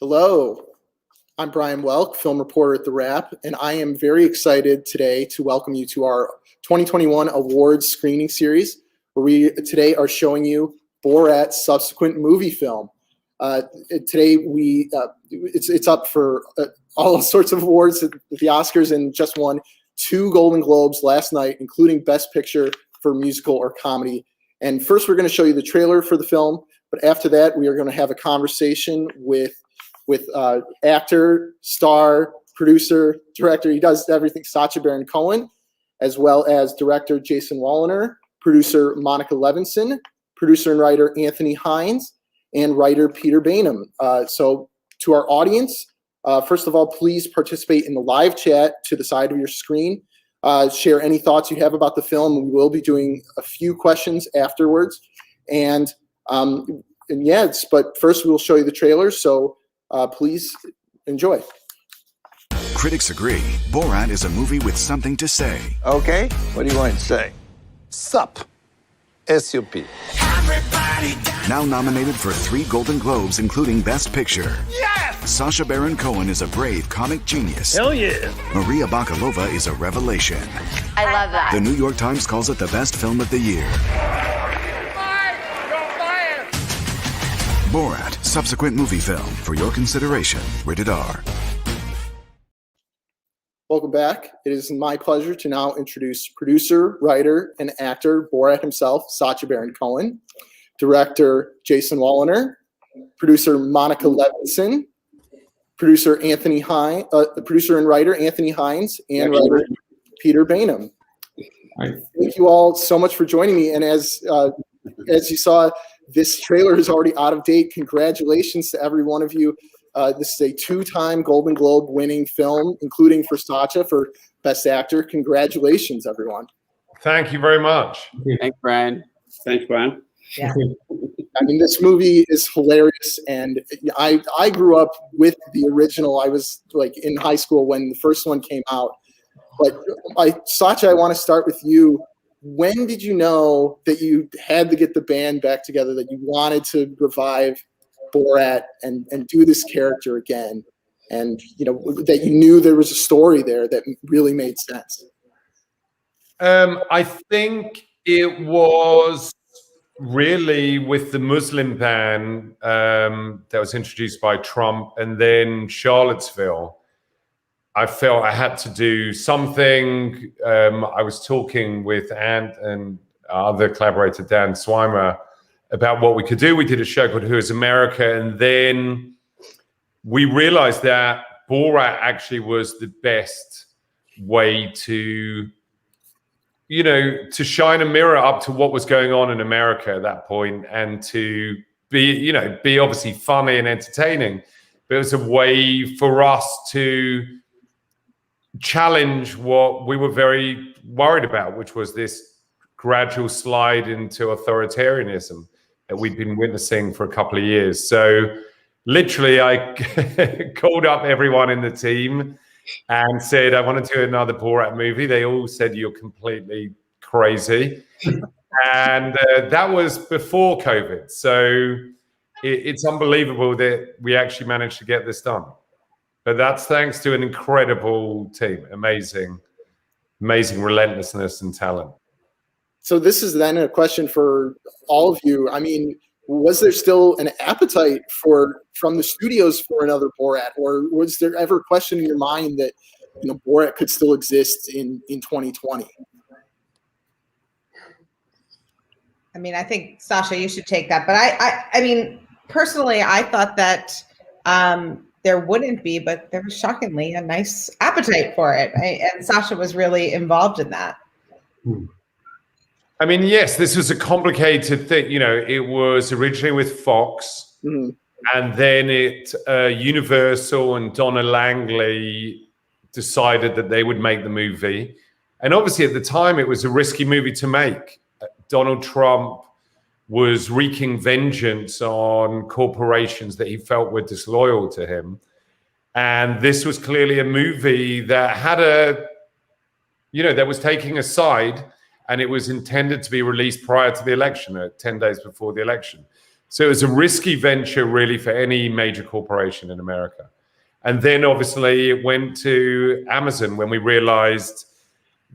Hello, I'm Brian Welk, film reporter at TheWrap, and I am very excited today to welcome you to our 2021 awards screening series, where we today are showing you BORAT's subsequent movie film. Today it's up for all sorts of awards at the Oscars and just won 2 Golden Globes last night, including Best Picture for musical or comedy. And first, we're going to show you the trailer for the film, but after that, we are going to have a conversation with actor, star, producer, director, he does everything, Sacha Baron Cohen, as well as director Jason Walliner, producer Monica Levinson, producer and writer Anthony Hines, and writer Peter Bainham. So to our audience, first of all, please participate in the live chat to the side of your screen. Share any thoughts you have about the film. We will be doing a few questions afterwards. But first we'll show you the trailer. So please enjoy. Critics agree Borat is a movie with something to say. Okay, what do you want to say? Sup. S-U-P. Now nominated for 3 Golden Globes, including Best Picture. Yes! Sacha Baron Cohen is a brave comic genius. Hell yeah! Maria Bakalova is a revelation. I love that. The New York Times calls it the best film of the year. Borat, subsequent movie film. For your consideration, rated R. Welcome back. It is my pleasure to now introduce producer, writer, and actor Borat himself, Sacha Baron Cohen, director Jason Walliner, producer Monica Levinson, producer and writer Anthony Hines, and writer Peter Bainham. Thank you all so much for joining me. And as you saw, this trailer is already out of date. Congratulations to every one of you. This is a 2-time Golden Globe winning film, including for Sacha for Best Actor. Congratulations, everyone. Thank you very much. Thanks, Brian. Thanks, Brian. Yeah. I mean, this movie is hilarious, and I grew up with the original. I was like in high school when the first one came out. But Sacha, I want to start with you. When did you know that you had to get the band back together, that you wanted to revive Borat and do this character again, and that you knew there was a story there that really made sense? I think it was really with the Muslim ban that was introduced by Trump, and then Charlottesville. I felt I had to do something. I was talking with Ant and our other collaborator, Dan Swimer, about what we could do. We did a show called Who is America? And then we realized that Borat actually was the best way to shine a mirror up to what was going on in America at that point, and to be obviously funny and entertaining. But it was a way for us to challenge what we were very worried about, which was this gradual slide into authoritarianism that we'd been witnessing for a couple of years. So literally I called up everyone in the team and said, I want to do another Borat movie. They all said, you're completely crazy. And that was before COVID. So it's unbelievable that we actually managed to get this done. But that's thanks to an incredible team, amazing relentlessness and talent. So this is then a question for all of you. I mean, was there still an appetite from the studios for another Borat, or was there ever a question in your mind that Borat could still exist in 2020? I mean, I think Sacha, you should take that. But I mean, personally, I thought that there wouldn't be, but there was shockingly a nice appetite for it. And Sacha was really involved in that. I mean, yes, this was a complicated thing. It was originally with Fox, and then Universal and Donna Langley decided that they would make the movie. And obviously at the time, it was a risky movie to make. Donald Trump was wreaking vengeance on corporations that he felt were disloyal to him. And this was clearly a movie that had that was taking a side, and it was intended to be released prior to the election, 10 days before the election. So it was a risky venture really for any major corporation in America. And then obviously it went to Amazon when we realized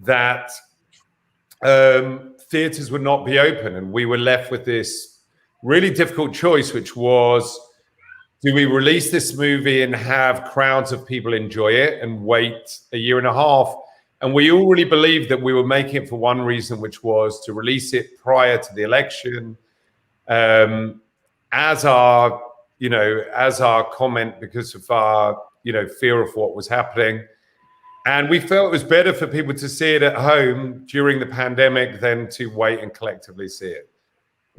that theaters would not be open, and we were left with this really difficult choice, which was, do we release this movie and have crowds of people enjoy it and wait a year and a half? And we all really believed that we were making it for one reason, which was to release it prior to the election, as our comment because of our, fear of what was happening. And we felt it was better for people to see it at home during the pandemic than to wait and collectively see it.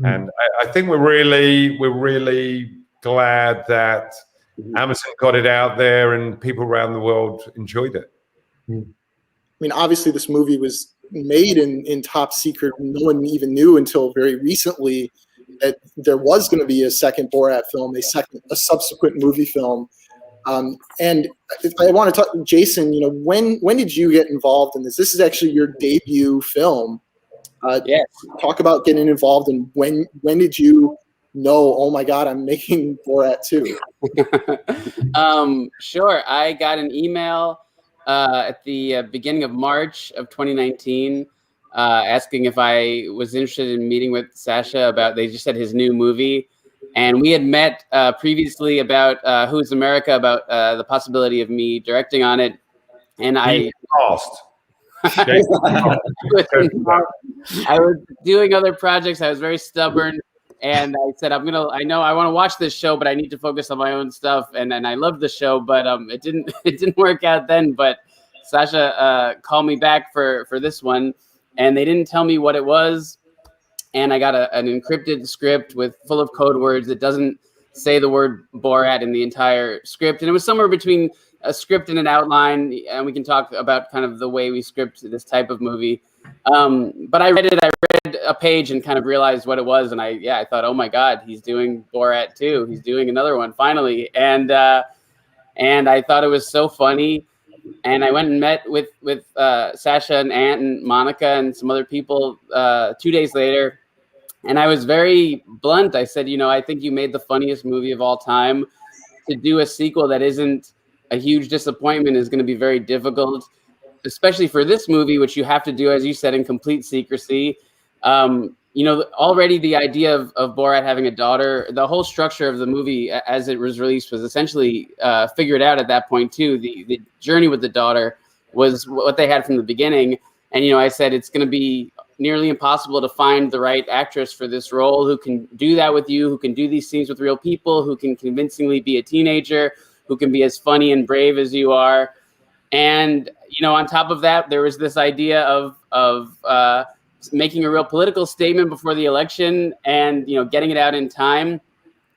And I think we're really glad that Amazon got it out there and people around the world enjoyed it. I mean, obviously this movie was made in top secret. No one even knew until very recently that there was going to be a second Borat film, a subsequent movie film. And I want to talk, Jason, when did you get involved in this? This is actually your debut film. Yes. Talk about getting involved, and when did you know, oh my God, I'm making Borat 2? Sure. I got an email at the beginning of March of 2019 asking if I was interested in meeting with Sacha they just said his new movie. And we had met previously about Who's America, about the possibility of me directing on it. And I was doing other projects. I was very stubborn. And I said, I want to watch this show, but I need to focus on my own stuff. And I loved the show, but it didn't work out then. But Sacha called me back for this one, and they didn't tell me what it was. And I got an encrypted script full of code words that doesn't say the word Borat in the entire script. And it was somewhere between a script and an outline. And we can talk about kind of the way we script this type of movie. But I read a page and kind of realized what it was. And I thought, oh my God, he's doing Borat 2. He's doing another one finally. And I thought it was so funny. And I went and met with Sacha and Ant and Monica and some other people 2 days later. And I was very blunt. I said, I think you made the funniest movie of all time. To do a sequel that isn't a huge disappointment is going to be very difficult, especially for this movie, which you have to do, as you said, in complete secrecy. Already the idea of Borat having a daughter, the whole structure of the movie as it was released was essentially figured out at that point too. The journey with the daughter was what they had from the beginning. And, I said, it's going to be nearly impossible to find the right actress for this role who can do that with you, who can do these scenes with real people, who can convincingly be a teenager, who can be as funny and brave as you are. And, on top of that, there was this idea of making a real political statement before the election and, getting it out in time.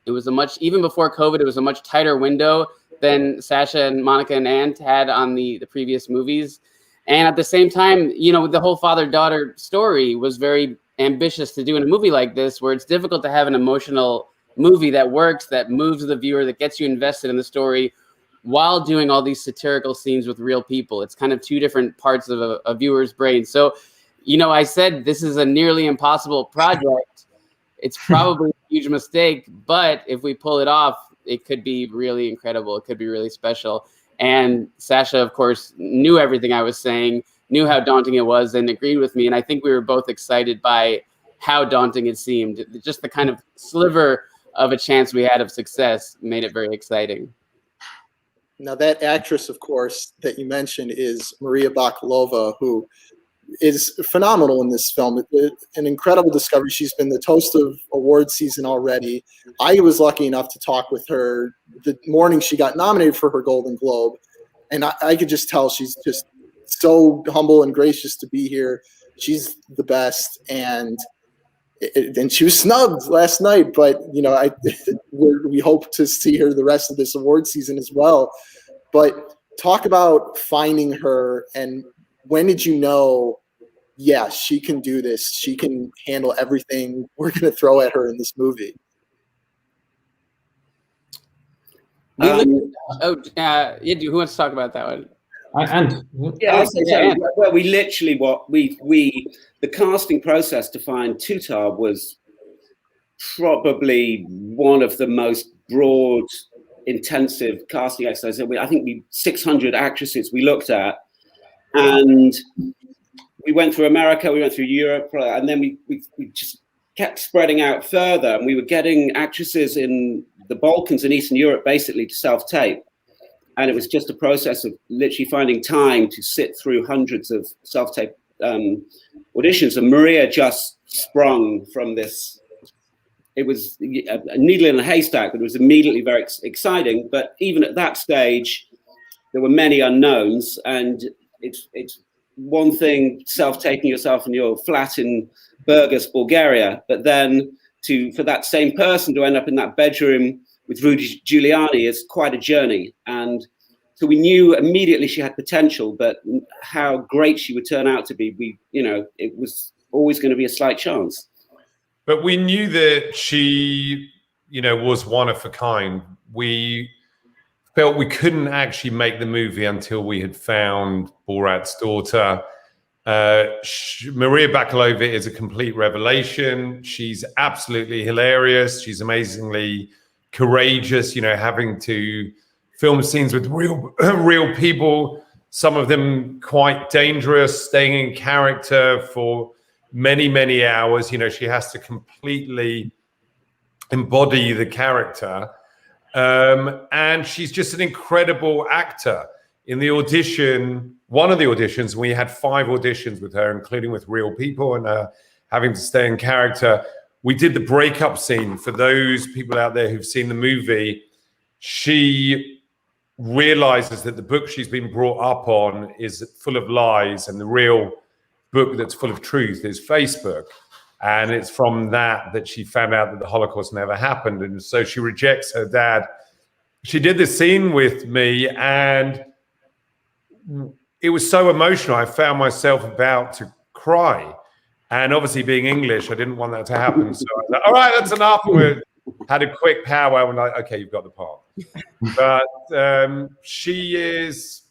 It was even before COVID, it was a much tighter window than Sacha and Monica and Ant had on the previous movies. And at the same time, the whole father-daughter story was very ambitious to do in a movie like this, where it's difficult to have an emotional movie that works, that moves the viewer, that gets you invested in the story while doing all these satirical scenes with real people. It's kind of two different parts of a viewer's brain. So, I said this is a nearly impossible project. It's probably a huge mistake, but if we pull it off, it could be really incredible. It could be really special. And Sacha, of course, knew everything I was saying, knew how daunting it was, and agreed with me. And I think we were both excited by how daunting it seemed. Just the kind of sliver of a chance we had of success made it very exciting. Now, that actress, of course, that you mentioned is Maria Bakalova, who is phenomenal in this film. An incredible discovery. She's been the toast of award season already. I was lucky enough to talk with her the morning she got nominated for her Golden Globe. And I could just tell she's just so humble and gracious to be here. She's the best. And she was snubbed last night, but we hope to see her the rest of this award season as well. But talk about finding her, and when did you know, yeah, she can do this? She can handle everything we're going to throw at her in this movie. Who wants to talk about that one? Well, we literally the casting process to find Tutar was probably one of the most broad, intensive casting exercises. I think we 600 actresses we looked at, and we went through America, we went through Europe, and then we just kept spreading out further, and we were getting actresses in the Balkans and Eastern Europe basically to self-tape. And it was just a process of literally finding time to sit through hundreds of self-tape auditions. And Maria just sprung from this. It was a needle in a haystack, but it was immediately very exciting. But even at that stage, there were many unknowns. And it's one thing self-taping yourself in your flat in Burgas, Bulgaria, but then for that same person to end up in that bedroom with Rudy Giuliani is quite a journey. And so we knew immediately she had potential, but how great she would turn out to be, it was always going to be a slight chance. But we knew that she, was one of a kind. We felt we couldn't actually make the movie until we had found Borat's daughter. Maria Bakalova is a complete revelation. She's absolutely hilarious. She's amazingly courageous, having to film scenes with real people, some of them quite dangerous, staying in character for many, many hours. She has to completely embody the character. And she's just an incredible actor. In the audition, one of the auditions, we had 5 auditions with her, including with real people and having to stay in character. We did the breakup scene. For those people out there who've seen the movie, she realizes that the book she's been brought up on is full of lies, and the real book that's full of truth is Facebook. And it's from that she found out that the Holocaust never happened. And so she rejects her dad. She did this scene with me, and it was so emotional. I found myself about to cry. And obviously, being English, I didn't want that to happen. So I was like, all right, that's enough. We had a quick powwow and like, okay, you've got the part. But she is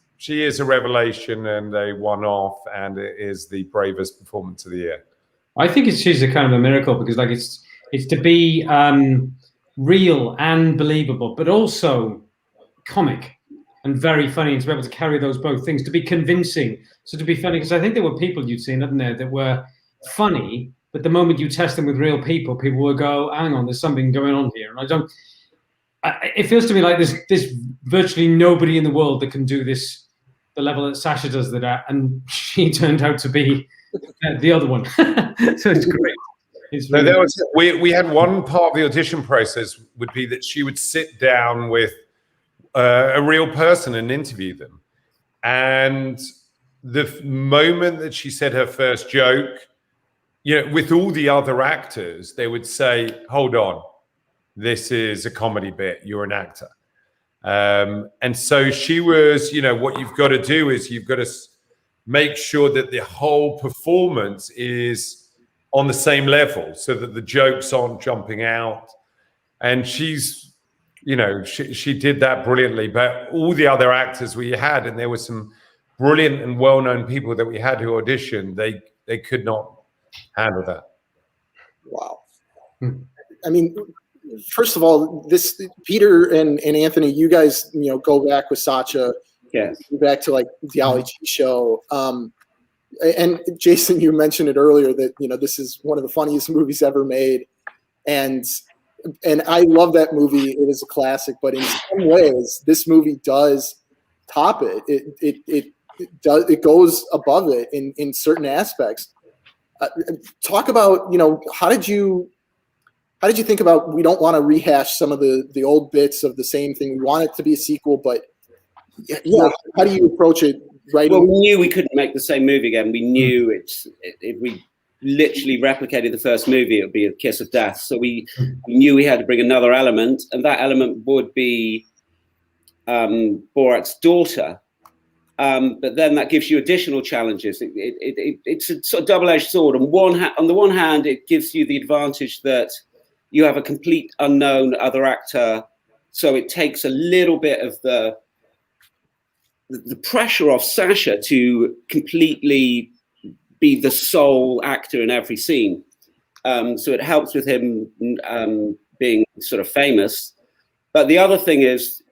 a revelation and a one-off, and it is the bravest performance of the year. I think she's a kind of a miracle, because like it's to be real and believable, but also comic and very funny, and to be able to carry those both things, to be convincing, so to be funny. Because I think there were people you'd seen, hadn't there, that were funny, but the moment you test them with real people will go, hang on, there's something going on here. And it feels to me like there's virtually nobody in the world that can do this, the level that Sasha does that at, and she turned out to be the other one. So it's great. It's really we had one part of the audition process would be that she would sit down with a real person and interview them. And the moment that she said her first joke, with all the other actors, they would say, hold on, this is a comedy bit, you're an actor. And so she was, what you've got to do is you've got to make sure that the whole performance is on the same level so that the jokes aren't jumping out. And she's, she did that brilliantly. But all the other actors we had, and there were some brilliant and well-known people that we had who auditioned, they could not handle that. Wow. I mean, first of all, Peter and Anthony, you guys, go back with Sacha. Yes. Back to like the Ali G show. And Jason, you mentioned it earlier that, this is one of the funniest movies ever made. And I love that movie. It is a classic, but in some ways, this movie does top it. It goes above it in certain aspects. Talk about, how did you think about, we don't want to rehash some of the old bits of the same thing. We want it to be a sequel, but how do you approach it? Right. Well, we knew we couldn't make the same movie again. We knew if we literally replicated the first movie, it would be a kiss of death. So we knew we had to bring another element, and that element would be Borat's daughter. But then that gives you additional challenges. It's a sort of double-edged sword. On the one hand, it gives you the advantage that you have a complete unknown other actor, so it takes a little bit of the pressure off Sasha to completely be the sole actor in every scene. So it helps with him being sort of famous. But the other thing is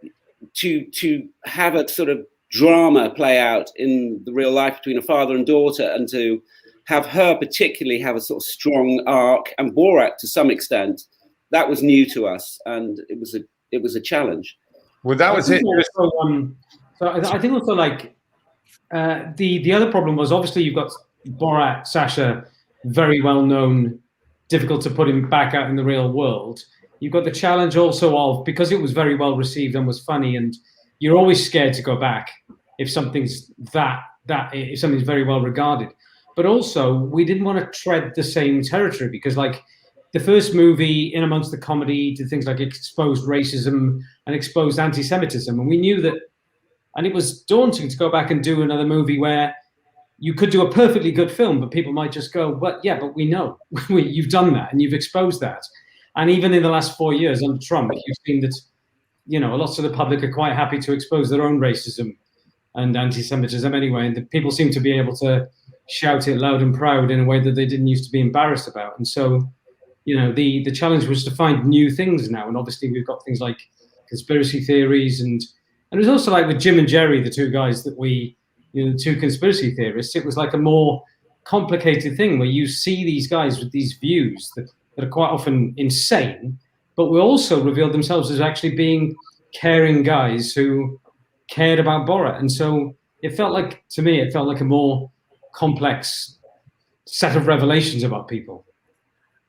to have a sort of drama play out in the real life between a father and daughter, and to have her particularly have a sort of strong arc, and Borat to some extent. That was new to us, and it was a challenge. Well, that was it. Also, so I think also like the other problem was obviously you've got Borat, Sacha, very well known, difficult to put him back out in the real world. You've got the challenge also of, because it was very well received and was funny, and you're always scared to go back if something's if something's very well regarded. But also we didn't want to tread the same territory, because like the first movie, in amongst the comedy, did things like exposed racism and exposed anti-Semitism, and we knew that, and it was daunting to go back and do another movie where you could do a perfectly good film, but people might just go, "But yeah, but we know you've done that and you've exposed that." And even in the last 4 years under Trump, you've seen that, you know, lots of the public are quite happy to expose their own racism and anti-Semitism anyway, and the people seem to be able to shout it loud and proud in a way that they didn't used to be embarrassed about. And so, you know, the challenge was to find new things now, and obviously we've got things like conspiracy theories, and it was also like with Jim and Jerry, the two guys that we, you know, the two conspiracy theorists, it was like a more complicated thing where you see these guys with these views that are quite often insane, but will also reveal themselves as actually being caring guys who cared about Borat. And so it felt like, to me, it felt like a more complex set of revelations about people.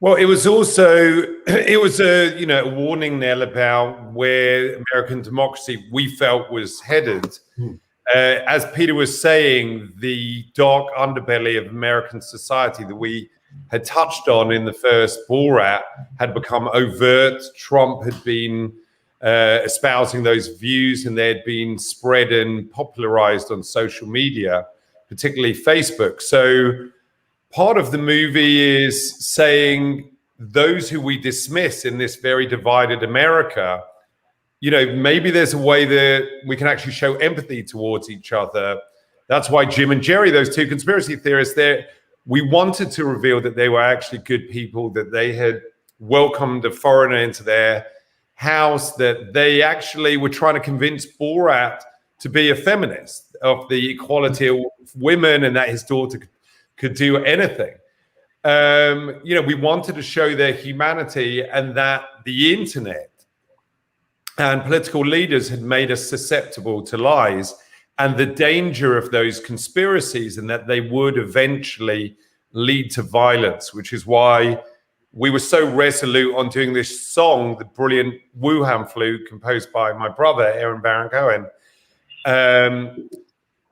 Well, it was also, it was a, you know, a warning nail about where American democracy we felt was headed. As Peter was saying, the dark underbelly of American society that we had touched on in the first Borat had become overt. Trump had been espousing those views, and they had been spread and popularized on social media, particularly Facebook. So part of the movie is saying those who we dismiss in this very divided America, you know, maybe there's a way that we can actually show empathy towards each other. That's why Jim and Jerry, those two conspiracy theorists, we wanted to reveal that they were actually good people, that they had welcomed a foreigner into their house, that they actually were trying to convince Borat to be a feminist, of the equality of women, and that his daughter could do anything. You know, we wanted to show their humanity, and that the internet and political leaders had made us susceptible to lies, and the danger of those conspiracies, and that they would eventually lead to violence, which is why we were so resolute on doing this song, the brilliant Wuhan Flu, composed by my brother, Aaron Baron Cohen.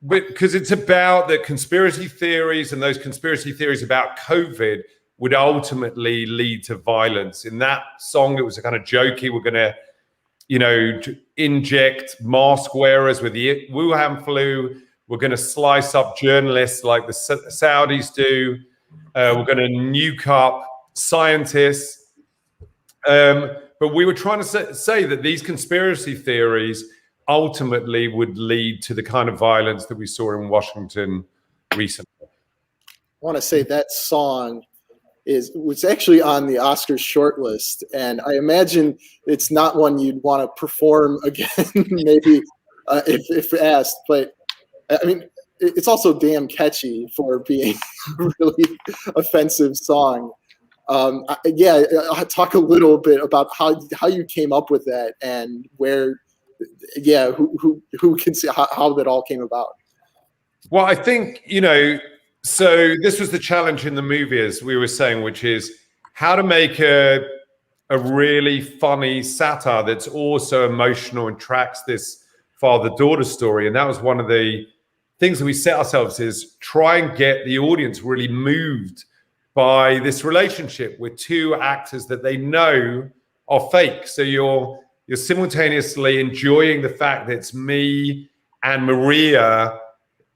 Because it's about the conspiracy theories, and those conspiracy theories about COVID would ultimately lead to violence. In that song, it was a kind of jokey, we're going to, you know, inject mask wearers with the Wuhan flu. We're going to slice up journalists like the Saudis do. We're going to nuke up scientists. But we were trying to say that these conspiracy theories ultimately would lead to the kind of violence that we saw in Washington recently. I want to say that song was actually on the Oscars shortlist, and I imagine it's not one you'd want to perform again, maybe if asked. But I mean, it's also damn catchy for being a really offensive song. Yeah, I'll talk a little bit about how you came up with that, and where, yeah, who can see how that all came about. Well, I think, you know, so this was the challenge in the movie, as we were saying, which is how to make a really funny satire that's also emotional and tracks this father-daughter story. And that was one of the things that we set ourselves, is try and get the audience really moved by this relationship with two actors that they know are fake. So you're simultaneously enjoying the fact that it's me and Maria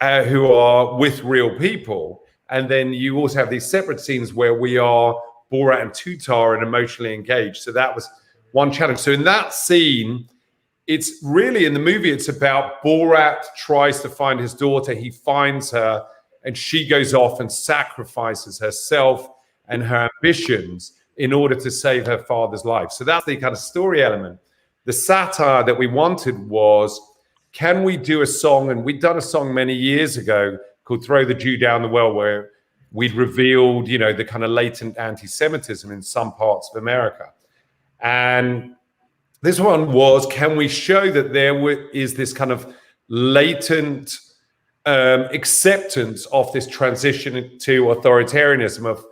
who are with real people. And then you also have these separate scenes where we are Borat and Tutar and emotionally engaged. So that was one challenge. So in that scene, it's really, in the movie, it's about Borat tries to find his daughter. He finds her, and she goes off and sacrifices herself and her ambitions in order to save her father's life. So that's the kind of story element. The satire that we wanted was, can we do a song? And we'd done a song many years ago called Throw the Jew Down the Well, where we'd revealed, the kind of latent anti-Semitism in some parts of America. And this one was, can we show that there is this kind of latent acceptance of this transition to authoritarianism of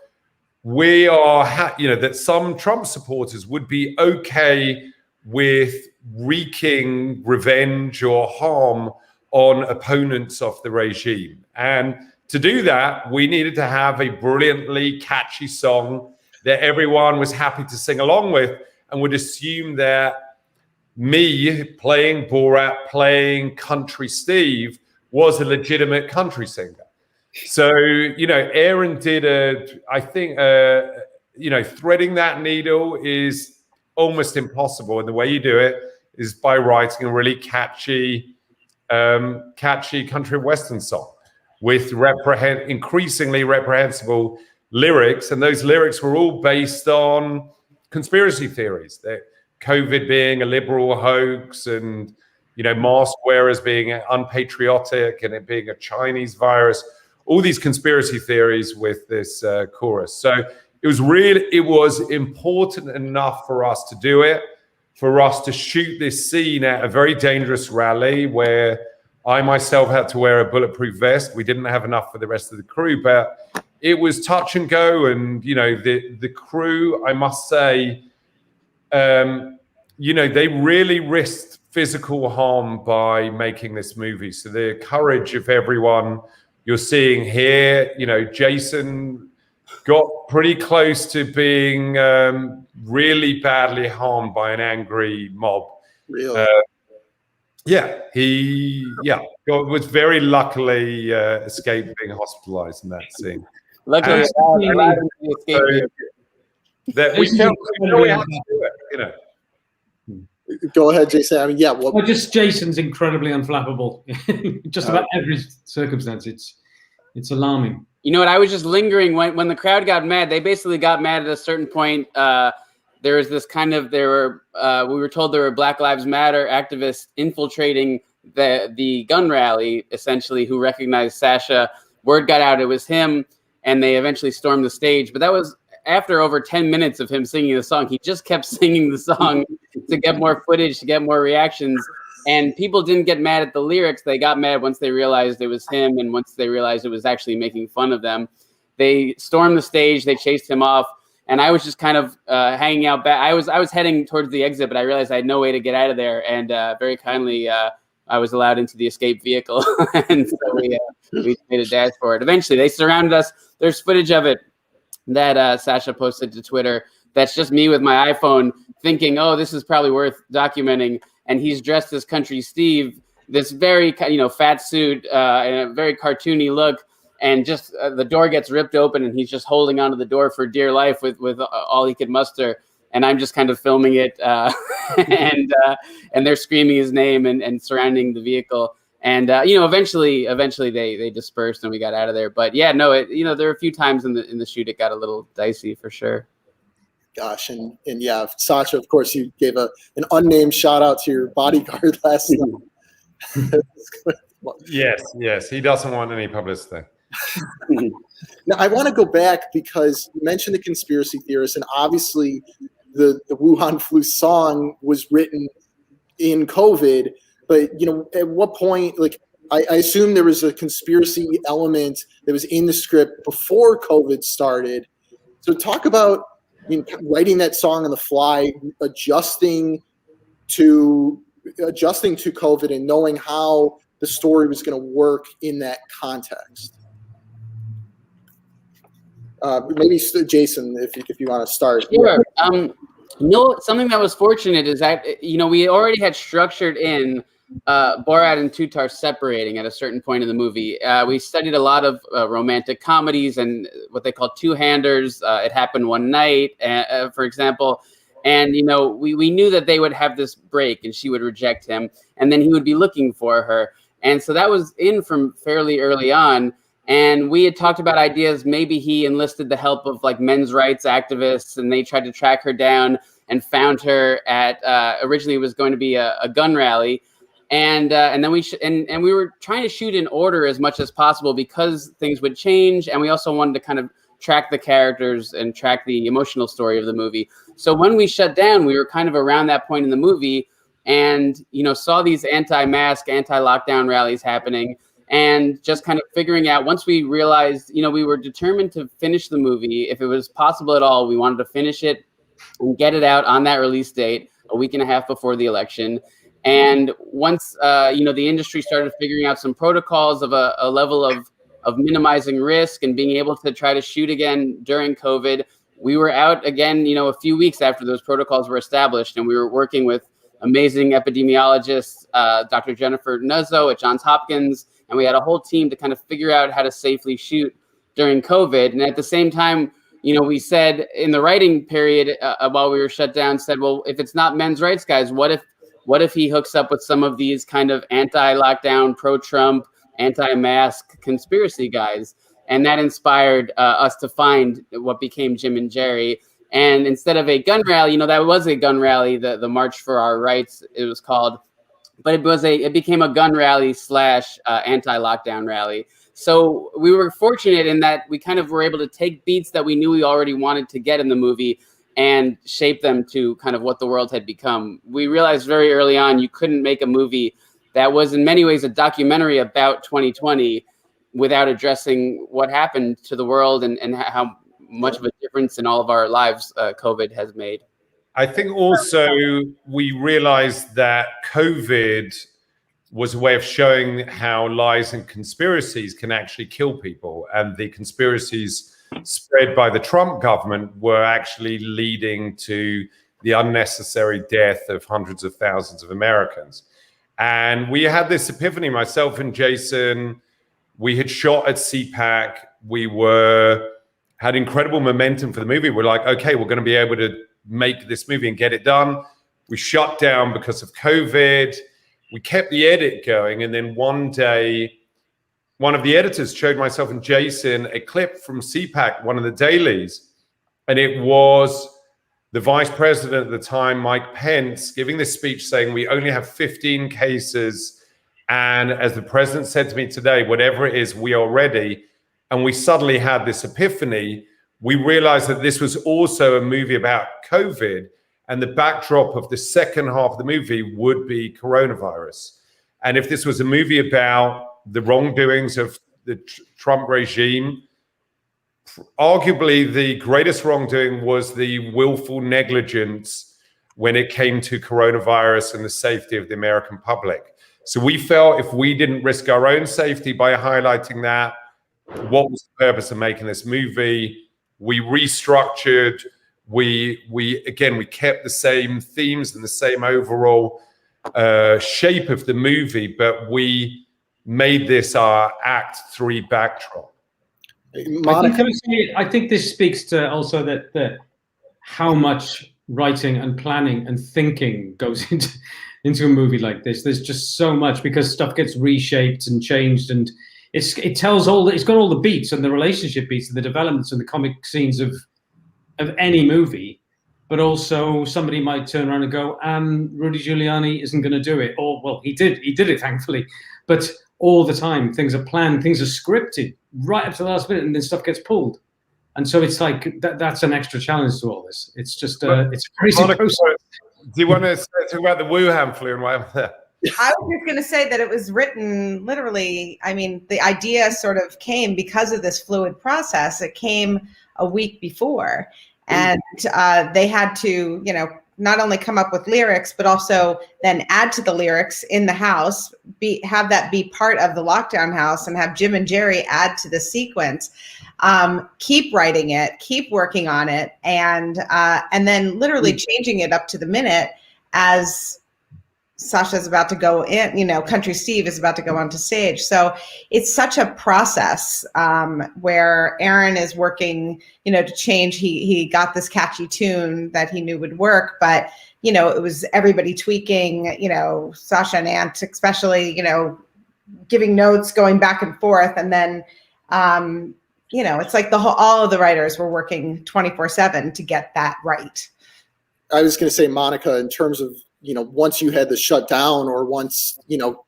that some Trump supporters would be okay with wreaking revenge or harm on opponents of the regime. And to do that, we needed to have a brilliantly catchy song that everyone was happy to sing along with, and would assume that me playing Borat, playing Country Steve, was a legitimate country singer. So, Aaron did threading that needle is almost impossible. And the way you do it is by writing a really catchy country western song with increasingly reprehensible lyrics. And those lyrics were all based on conspiracy theories, that COVID being a liberal hoax, and mask wearers being unpatriotic, and it being a Chinese virus, all these conspiracy theories with this chorus. So it was important enough for us to do it, for us to shoot this scene at a very dangerous rally where I myself had to wear a bulletproof vest. We didn't have enough for the rest of the crew, but it was touch and go. And, the crew, I must say, they really risked physical harm by making this movie. So the courage of everyone you're seeing here, Jason got pretty close to being really badly harmed by an angry mob. Really? He was very luckily escaped being hospitalized in that scene. Luckily, that we felt we had to do it, Go ahead, Jason. I mean, just Jason's incredibly unflappable. Just about every circumstance. It's alarming. You know what? I was just lingering when the crowd got mad. They basically got mad at a certain point. There was this we were told there were Black Lives Matter activists infiltrating the gun rally, essentially, who recognized Sasha. Word got out it was him, and they eventually stormed the stage. But that was after over 10 minutes of him singing the song. He just kept singing the song to get more footage, to get more reactions. And people didn't get mad at the lyrics. They got mad once they realized it was him, and once they realized it was actually making fun of them. They stormed the stage. They chased him off. And I was just kind of hanging out back. I was heading towards the exit, but I realized I had no way to get out of there. And very kindly, I was allowed into the escape vehicle. And so we made a dash for it. Eventually, they surrounded us. There's footage of it that Sasha posted to Twitter. That's just me with my iPhone thinking, oh, this is probably worth documenting. And he's dressed as Country Steve, this very, fat suit and a very cartoony look. And just the door gets ripped open, and he's just holding onto the door for dear life with all he could muster. And I'm just kind of filming it, and they're screaming his name and surrounding the vehicle. And eventually they dispersed and we got out of there. But yeah, no, there were a few times in the shoot it got a little dicey for sure. Gosh, and yeah, Sasha, of course, you gave an unnamed shout out to your bodyguard last night. Yes, he doesn't want any publicity. Now, I want to go back because you mentioned the conspiracy theorists, and obviously the Wuhan flu song was written in COVID. But at what point, I assume there was a conspiracy element that was in the script before COVID started. So talk about writing that song on the fly, adjusting to COVID, and knowing how the story was going to work in that context. Maybe Jason, if you want to start. Sure. Something that was fortunate is that we already had structured in Borat and Tutar separating at a certain point in the movie. We studied a lot of romantic comedies and what they call two-handers. It Happened One Night, for example. And, we knew that they would have this break and she would reject him, and then he would be looking for her. And so that was in from fairly early on. And we had talked about ideas. Maybe he enlisted the help of like men's rights activists, and they tried to track her down and found her at originally it was going to be a gun rally. And then we were trying to shoot in order as much as possible because things would change. And we also wanted to kind of track the characters and track the emotional story of the movie. So when we shut down, we were kind of around that point in the movie and, saw these anti-mask, anti-lockdown rallies happening and just kind of figuring out once we realized, we were determined to finish the movie. If it was possible at all, we wanted to finish it and get it out on that release date a week and a half before the election. And once, the industry started figuring out some protocols of a level of minimizing risk and being able to try to shoot again during COVID, we were out again, a few weeks after those protocols were established. And we were working with amazing epidemiologists, Dr. Jennifer Nuzzo at Johns Hopkins. And we had a whole team to kind of figure out how to safely shoot during COVID. And at the same time, we said in the writing period while we were shut down, said, well, if it's not men's rights guys, what if he hooks up with some of these kind of anti-lockdown, pro-Trump, anti-mask conspiracy guys? And that inspired us to find what became Jim and Jerry. And instead of a gun rally, that was a gun rally, the March for Our Rights, it was called. But it became a gun rally / anti-lockdown rally. So we were fortunate in that we kind of were able to take beats that we knew we already wanted to get in the movie and shape them to kind of what the world had become. We realized very early on you couldn't make a movie that was in many ways a documentary about 2020 without addressing what happened to the world and how much of a difference in all of our lives COVID has made. I think also we realized that COVID was a way of showing how lies and conspiracies can actually kill people. And the conspiracies spread by the Trump government were actually leading to the unnecessary death of hundreds of thousands of Americans. And we had this epiphany, myself and Jason. We had shot at CPAC. We had incredible momentum for the movie. We're like, okay, we're going to be able to make this movie and get it done. We shut down because of COVID. We kept the edit going. And then one day, one of the editors showed myself and Jason a clip from CPAC, one of the dailies. And it was the vice president at the time, Mike Pence, giving this speech saying, we only have 15 cases. And as the president said to me today, whatever it is, we are ready. And we suddenly had this epiphany. We realized that this was also a movie about COVID. And the backdrop of the second half of the movie would be coronavirus. And if this was a movie about the wrongdoings of the Trump regime, arguably the greatest wrongdoing was the willful negligence when it came to coronavirus and the safety of the American public. So we felt if we didn't risk our own safety by highlighting that, what was the purpose of making this movie? We restructured. We kept the same themes and the same overall shape of the movie, but we made this our Act 3 backdrop. I think this speaks to also that how much writing and planning and thinking goes into a movie like this. There's just so much because stuff gets reshaped and changed, and it's got all the beats and the relationship beats and the developments and the comic scenes of any movie. But also somebody might turn around and go, Rudy Giuliani isn't going to do it. Or, well, he did it, thankfully. But all the time, things are planned, things are scripted right up to the last minute, and then stuff gets pulled. And so it's like, that's an extra challenge to all this. It's just, it's a crazy process. Do you want to talk about the Wuhan flu and whatever? I was just going to say that it was written literally, I mean, the idea sort of came because of this fluid process. It came a week before. And they had to, not only come up with lyrics, but also then add to the lyrics in the house, have that be part of the lockdown house, and have Jim and Jerry add to the sequence. Keep writing it, keep working on it, and then literally changing it up to the minute as Sasha's about to go in, Country Steve is about to go onto stage. So it's such a process where Aaron is working, to change. He got this catchy tune that he knew would work, but, it was everybody tweaking, Sasha and Ant especially, giving notes, going back and forth. And then It's like all of the writers were working 24/7 to get that right. I was going to say, Monica, in terms of, once you had to shut down, or once,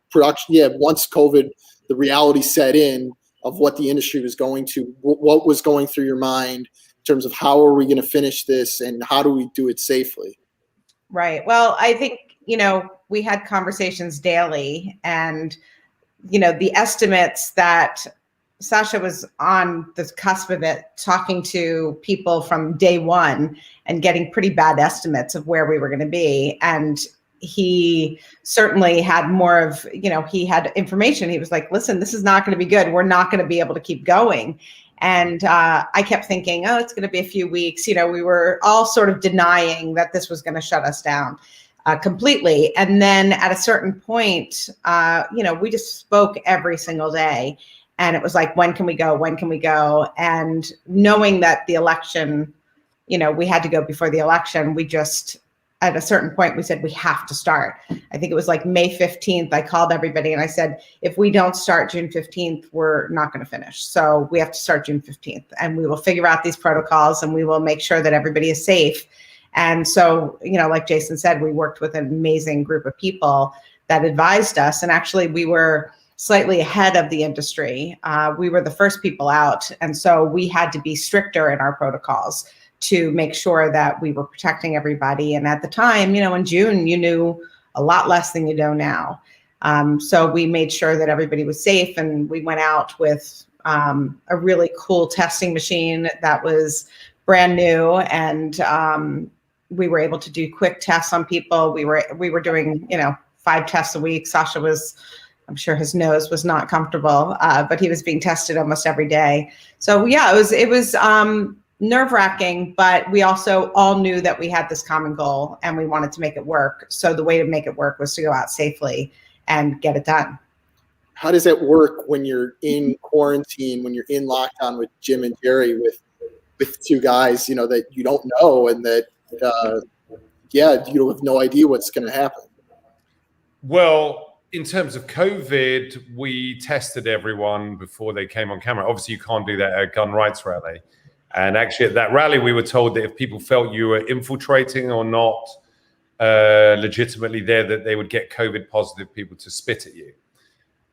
production, once COVID, the reality set in of what the industry was going to, what was going through your mind in terms of how are we going to finish this and how do we do it safely? Right. Well, I think, we had conversations daily, and, the estimates that Sasha was on the cusp of it, talking to people from day one and getting pretty bad estimates of where we were going to be. And he certainly had more of, he had information. He was like, listen, this is not going to be good. We're not going to be able to keep going. And I kept thinking, oh, it's going to be a few weeks. We were all sort of denying that this was going to shut us down completely. And then at a certain point, we just spoke every single day. And it was like, when can we go? When can we go? And knowing that the election, we had to go before the election, we just, at a certain point, we said, we have to start. I think it was like May 15th. I called everybody and I said, if we don't start June 15th, we're not going to finish. So we have to start June 15th, and we will figure out these protocols, and we will make sure that everybody is safe. And so, like Jason said, we worked with an amazing group of people that advised us. And actually, we were slightly ahead of the industry. We were the first people out. And so we had to be stricter in our protocols to make sure that we were protecting everybody. And at the time, in June, you knew a lot less than you know now. So we made sure that everybody was safe, and we went out with a really cool testing machine that was brand new. And we were able to do quick tests on people. We were doing, 5 tests a week. Sasha was, I'm sure his nose was not comfortable, but he was being tested almost every day. So yeah, it was nerve-wracking, but we also all knew that we had this common goal and we wanted to make it work. So the way to make it work was to go out safely and get it done. How does it work when you're in quarantine, when you're in lockdown with Jim and Jerry, with 2 guys, that you don't know, and that, you have no idea what's going to happen? Well, in terms of COVID, we tested everyone before they came on camera. Obviously, you can't do that at a gun rights rally. And actually, at that rally, we were told that if people felt you were infiltrating or not legitimately there, that they would get COVID positive people to spit at you.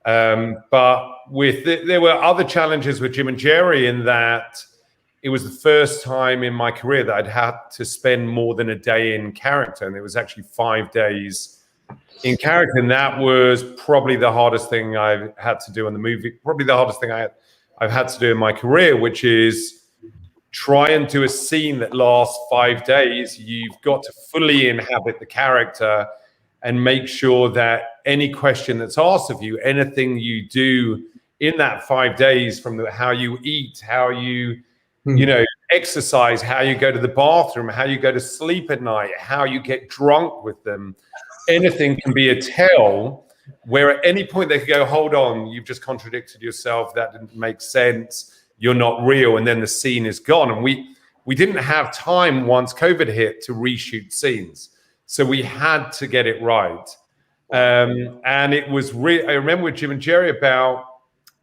But there were other challenges with Jim and Jerry, in that it was the first time in my career that I'd had to spend more than a day in character. And it was actually 5 days in character. And that was probably the hardest thing I've had to do in the movie, probably the hardest thing I've had to do in my career, which is try and do a scene that lasts 5 days. You've got to fully inhabit the character and make sure that any question that's asked of you, anything you do in that 5 days, from how you eat, how you, exercise, how you go to the bathroom, how you go to sleep at night, how you get drunk with them, anything can be a tell where at any point they could go, hold on, you've just contradicted yourself. That didn't make sense. You're not real. And then the scene is gone. And we didn't have time once COVID hit to reshoot scenes. So we had to get it right. And it was I remember with Jim and Jerry, about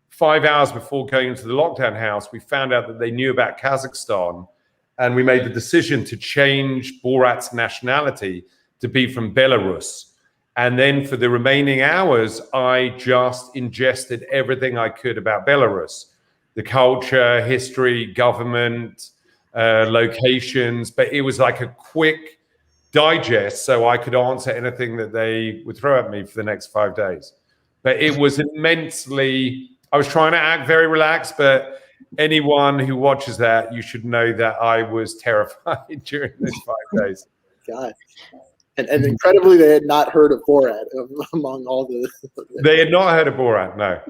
5 hours before going into the lockdown house, we found out that they knew about Kazakhstan. And we made the decision to change Borat's nationality to be from Belarus. And then for the remaining hours, I just ingested everything I could about Belarus. The culture, history, government, locations. But it was like a quick digest so I could answer anything that they would throw at me for the next 5 days. But it was immensely, I was trying to act very relaxed, but anyone who watches that, you should know that I was terrified during those 5 days. God. And incredibly, they had not heard of BORAT among all the... They had not heard of BORAT, no.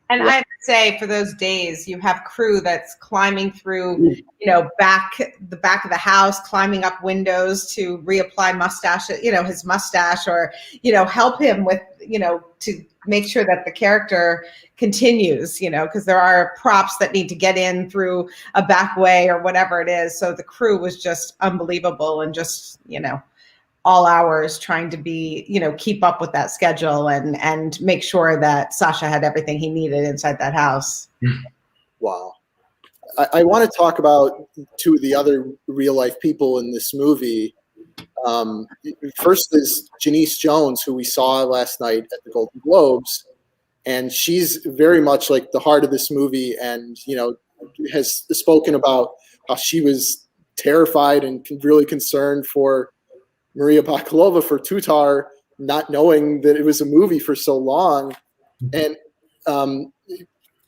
And I have to say, for those days, you have crew that's climbing through, the back of the house, climbing up windows to reapply mustache, his mustache, or, help him with, to make sure that the character continues, because there are props that need to get in through a back way or whatever it is. So the crew was just unbelievable, and just, all hours trying to be, keep up with that schedule and make sure that Sasha had everything he needed inside that house. Wow. I want to talk about two of the other real life people in this movie. First is Janice Jones, who we saw last night at the Golden Globes. And she's very much like the heart of this movie, and, has spoken about how she was terrified and really concerned for Maria Bakalova, for Tutar, not knowing that it was a movie for so long. And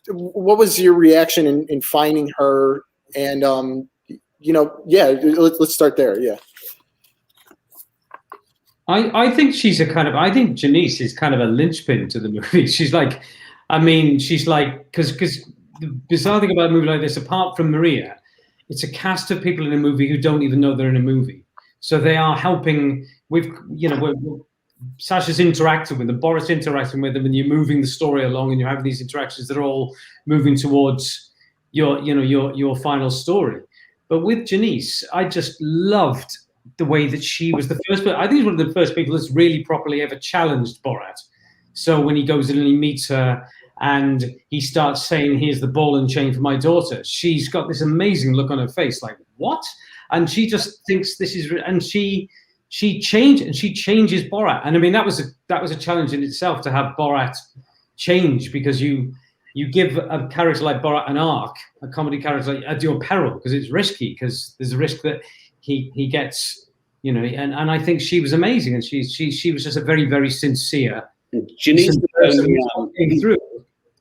what was your reaction in finding her? And, let's start there. Yeah. I think I think Janice is kind of a linchpin to the movie. She's like, because the bizarre thing about a movie like this, apart from Maria, it's a cast of people in a movie who don't even know they're in a movie. So they are helping with, Sasha's interacting with them, Borat's interacting with them, and you're moving the story along, and you're having these interactions that are all moving towards your final story. But with Janice, I just loved the way that she was the first, I think she's one of the first people that's really properly ever challenged Borat. So when he goes in and he meets her and he starts saying, "Here's the ball and chain for my daughter," she's got this amazing look on her face, like, what? And she just thinks this is, and she changes Borat. And I mean, that was a challenge in itself to have Borat change, because you give a character like Borat an arc, a comedy character, like, at your peril, because it's risky, because there's a risk that he gets, and I think she was amazing, and she was just a very, very sincere. Janice came through.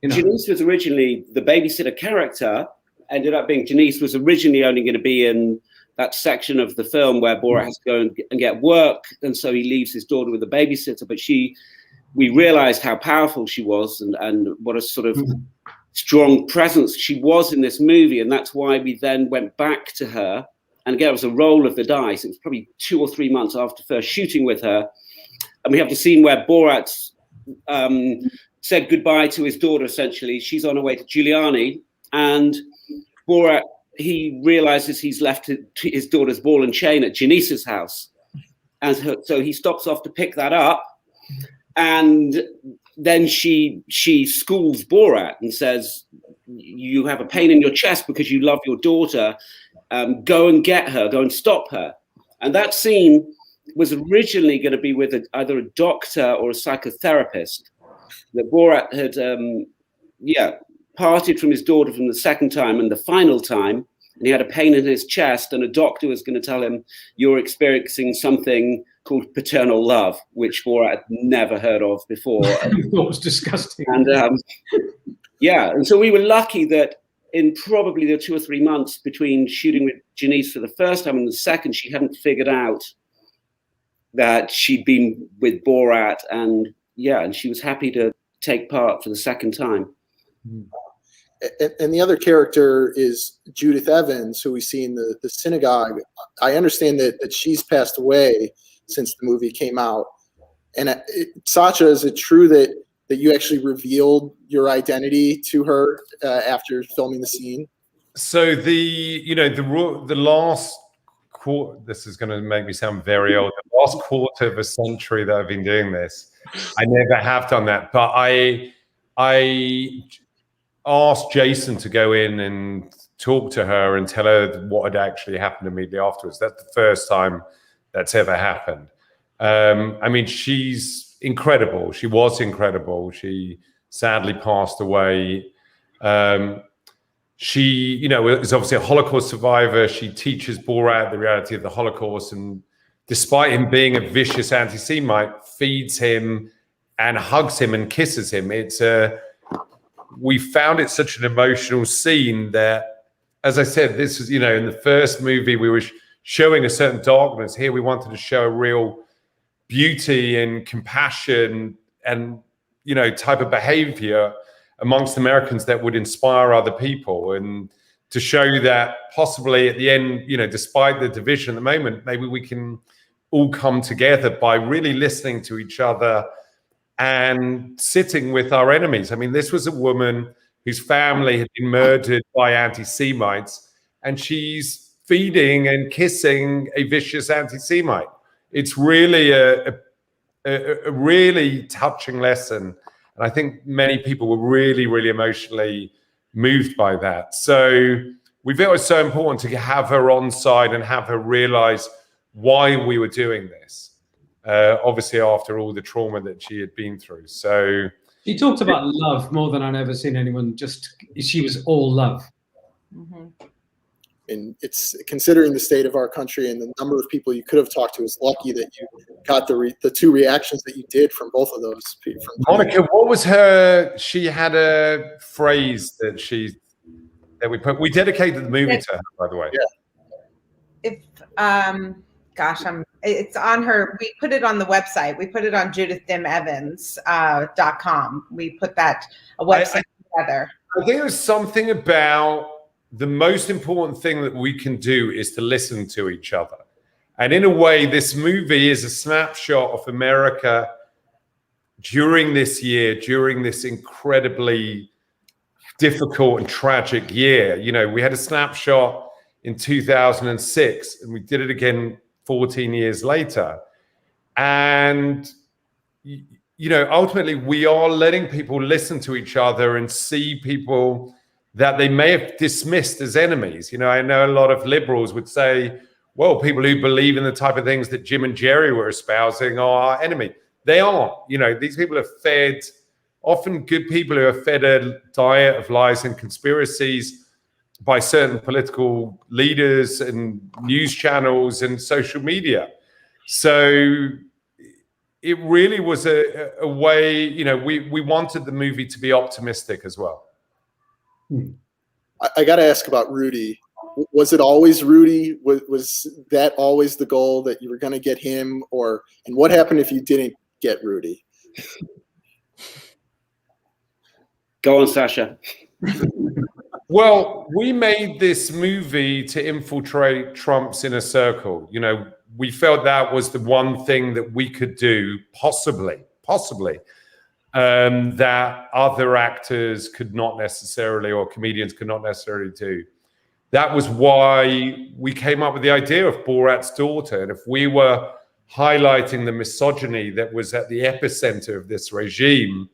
Janice was originally the babysitter character. Ended up being Janice was originally only going to be in that section of the film where Borat has to go and get work, and so he leaves his daughter with a babysitter. But we realized how powerful she was, and what a sort of strong presence she was in this movie, and that's why we then went back to her. And again, it was a roll of the dice. It was probably 2 or 3 months after first shooting with her, and we have the scene where Borat said goodbye to his daughter. Essentially, she's on her way to Giuliani, and Borat, he realizes he's left his daughter's ball and chain at Janice's house, and so he stops off to pick that up, and then she schools Borat and says, "You have a pain in your chest because you love your daughter. Go and get her. Go and stop her." And that scene was originally going to be with either a doctor or a psychotherapist. That Borat had, parted from his daughter from the second time and the final time, and he had a pain in his chest, and a doctor was going to tell him, "You're experiencing something called paternal love," which Borat had never heard of before. I thought it was disgusting. And and so we were lucky that in probably the 2 or 3 months between shooting with Janice for the first time and the second, she hadn't figured out that she'd been with Borat, and she was happy to take part for the second time. And the other character is Judith Evans, who we see in the synagogue. I understand that she's passed away since the movie came out. And Sasha, is it true that you actually revealed your identity to her after filming the scene? So the last quarter, this is going to make me sound very old, the last quarter of a century that I've been doing this, I never have done that. But I asked Jason to go in and talk to her and tell her what had actually happened immediately afterwards. That's the first time that's ever happened. I mean, she's incredible. She was incredible. She sadly passed away. She, is obviously a Holocaust survivor. She teaches Borat the reality of the Holocaust, and despite him being a vicious anti-Semite, feeds him and hugs him and kisses him. We found it such an emotional scene that, as I said, this is, in the first movie we were showing a certain darkness. Here we wanted to show a real beauty and compassion and, type of behavior amongst Americans that would inspire other people, and to show that possibly at the end, despite the division at the moment, maybe we can all come together by really listening to each other and sitting with our enemies. I mean, this was a woman whose family had been murdered by anti-Semites, and she's feeding and kissing a vicious anti-Semite. it's really a really touching lesson. And I think many people were really, really emotionally moved by that. So we felt it was so important to have her on side and have her realize why we were doing this. Obviously, after all the trauma that she had been through. So she talked about love more than I'd ever seen anyone. She was all love. Mm-hmm. And it's, considering the state of our country and the number of people you could have talked to, is lucky that you got the two reactions that you did from both of those. Monica, what was her? She had a phrase that we dedicated the movie to her, by the way. Yeah. If it's on her. We put it on the website. We put it on JudithEvans.com. We put a website together. I think there's something about the most important thing that we can do is to listen to each other. And in a way, this movie is a snapshot of America during this year, during this incredibly difficult and tragic year. You know, we had a snapshot in 2006, and we did it again 14 years later. And, you know, ultimately, we are letting people listen to each other and see people that they may have dismissed as enemies. You know, I know a lot of liberals would say, well, people who believe in the type of things that Jim and Jerry were espousing are our enemy. They aren't. You know, these people are fed, often good people who are fed a diet of lies and conspiracies by certain political leaders and news channels and social media. So it really was a way, you know, we wanted the movie to be optimistic as well. I got to ask about Rudy. Was it always Rudy? Was that always the goal, that you were going to get him? And what happened if you didn't get Rudy? Go on, Sasha. Well, we made this movie to infiltrate Trump's inner circle. You know, we felt that was the one thing that we could do, possibly, that other actors could not necessarily, or comedians could not necessarily do. That was why we came up with the idea of Borat's daughter. And if we were highlighting the misogyny that was at the epicenter of this regime,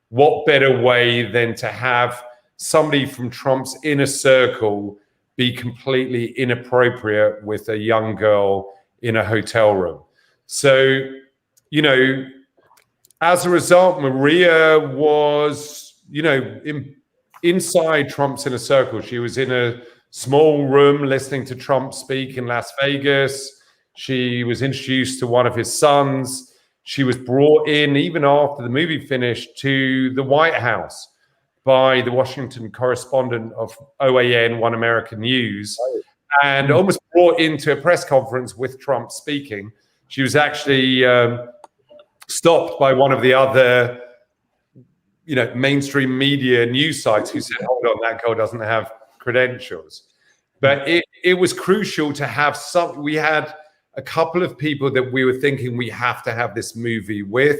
what better way than to have somebody from Trump's inner circle be completely inappropriate with a young girl in a hotel room? So, you know, as a result, Maria was, you know, inside Trump's inner circle. She was in a small room listening to Trump speak in Las Vegas. She was introduced to one of his sons. She was brought in, even after the movie finished, to the White House by the Washington correspondent of OAN, One American News, and almost brought into a press conference with Trump speaking. She was actually stopped by one of the other, you know, mainstream media news sites who said, hold on, that girl doesn't have credentials. But it was crucial to have we had a couple of people that we were thinking we have to have this movie with.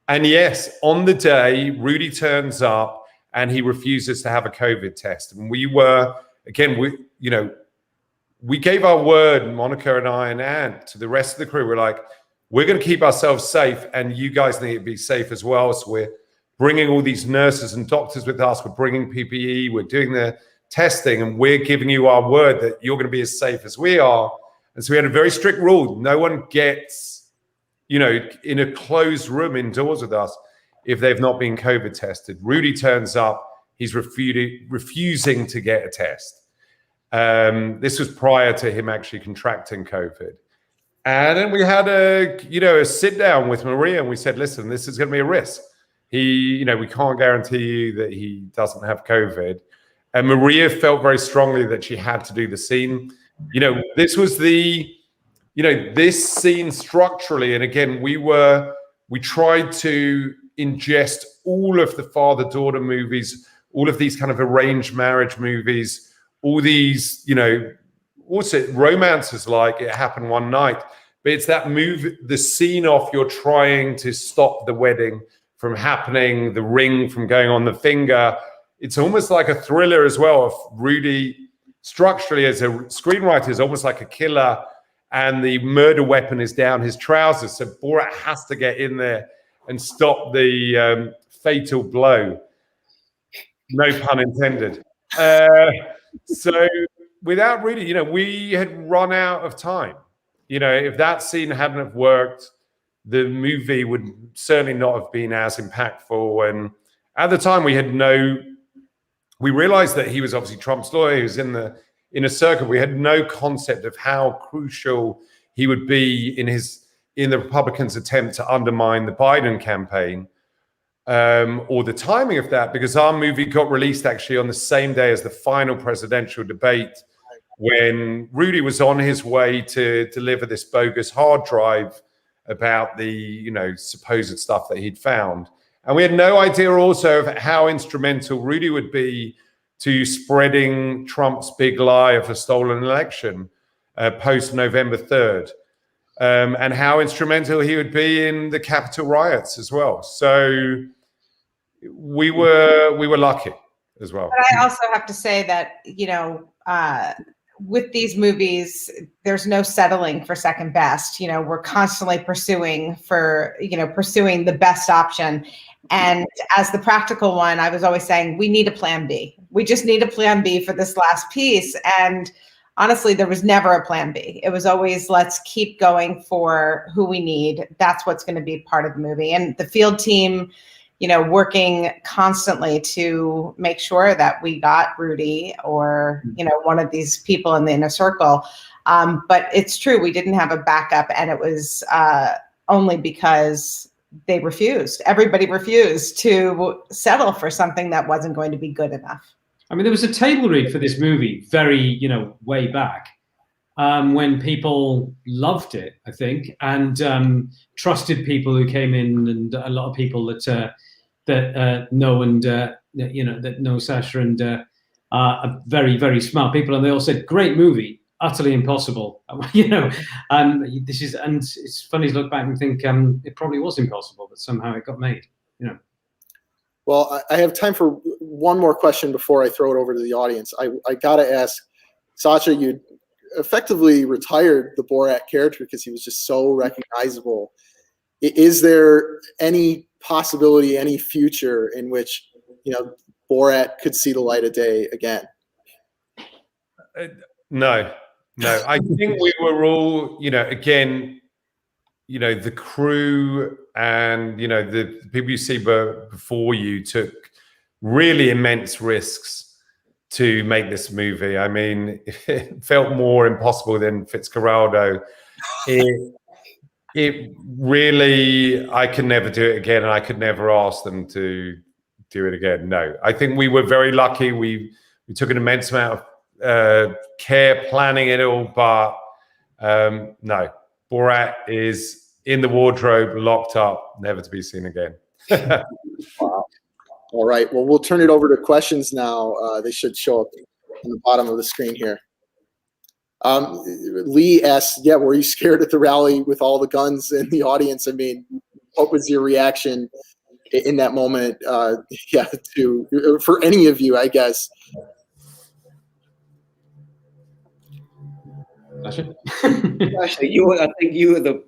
And yes, on the day, Rudy turns up and he refuses to have a COVID test. And we were, again, we gave our word, Monica and I and Anne, to the rest of the crew. We're like, we're going to keep ourselves safe, and you guys need to be safe as well. So we're bringing all these nurses and doctors with us. We're bringing PPE. We're doing the testing, and we're giving you our word that you're going to be as safe as we are. And so we had a very strict rule. No one gets, you know, in a closed room indoors with us if they've not been COVID tested. Rudy turns up. He's refusing to get a test. This was prior to him actually contracting COVID. And then we had a sit down with Maria, and we said, listen, this is going to be a risk. We can't guarantee you that he doesn't have COVID. And Maria felt very strongly that she had to do the scene. You know, this was this scene structurally. And again, we tried to ingest all of the father-daughter movies, all of these kind of arranged marriage movies, all these, also romances like It Happened One Night. But it's that movie, the scene off, you're trying to stop the wedding from happening, the ring from going on the finger. It's almost like a thriller as well. If Rudy, structurally as a screenwriter, is almost like a killer, and the murder weapon is down his trousers. So Borat has to get in there and stop the fatal blow. No pun intended. So without really, we had run out of time. If that scene hadn't have worked, the movie would certainly not have been as impactful. And at the time, we realized that he was obviously Trump's lawyer. He was in the inner circle. We had no concept of how crucial he would be in the Republicans' attempt to undermine the Biden campaign, or the timing of that, because our movie got released actually on the same day as the final presidential debate, when Rudy was on his way to deliver this bogus hard drive about the supposed stuff that he'd found. And we had no idea also of how instrumental Rudy would be to spreading Trump's big lie of a stolen election post November 3rd, and how instrumental he would be in the Capitol riots as well. So we were lucky as well. But I also have to say that, with these movies, there's no settling for second best. We're constantly pursuing the best option. And as the practical one, I was always saying, we need a plan B. We just need a plan B for this last piece. And honestly, there was never a plan B. It was always, let's keep going for who we need. That's what's going to be part of the movie. And the field team, working constantly to make sure that we got Rudy or, one of these people in the inner circle. But it's true, we didn't have a backup, and it was only because they refused. Everybody refused to settle for something that wasn't going to be good enough. I mean, there was a table read for this movie very, way back, when people loved it, I think, and trusted people who came in, and a lot of people that know and that know Sasha and are very, very smart people, and they all said, "Great movie, utterly impossible." This is, and it's funny to look back and think it probably was impossible, but somehow it got made. Well, I have time for one more question before I throw it over to the audience. I gotta ask, Sasha, you effectively retired the Borat character because he was just so recognizable. Is there any possibility, any future in which Borat could see the light of day again? No. I think we were all, again, the crew and the people you see before you took really immense risks to make this movie. I mean, it felt more impossible than Fitzcarraldo. It really, I could never do it again, and I could never ask them to do it again. No, I think we were very lucky. We took an immense amount of care planning it all, but no, Borat is in the wardrobe, locked up, never to be seen again. Wow. All right, well, we'll turn it over to questions now. They should show up on the bottom of the screen here. Lee asks, were you scared at the rally with all the guns in the audience? I mean, what was your reaction in that moment? For any of you, I guess. Actually, I think you were the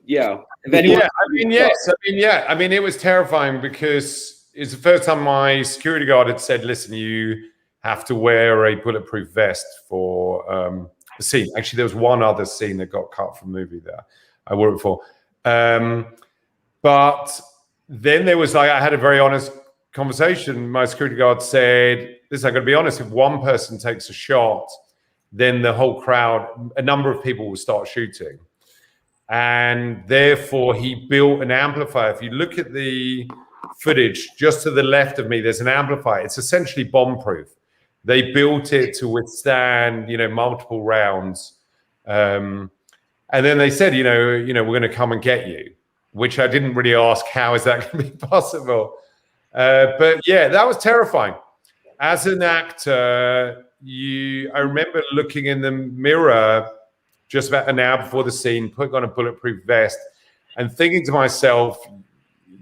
I mean, it was terrifying because it's the first time my security guard had said, "Listen, you have to wear a bulletproof vest for the scene." Actually, there was one other scene that got cut from the movie that I wore it for. But then there was I had a very honest conversation. My security guard said, "Listen, I'm going to be honest. If one person takes a shot, then the whole crowd, a number of people will start shooting." And therefore, he built an amplifier. If you look at the footage just to the left of me, there's an amplifier. It's essentially bomb-proof. They built it to withstand, multiple rounds. And then they said, we're going to come and get you, which I didn't really ask, how is that going to be possible? But yeah, that was terrifying. As an actor, I remember looking in the mirror just about an hour before the scene, putting on a bulletproof vest and thinking to myself,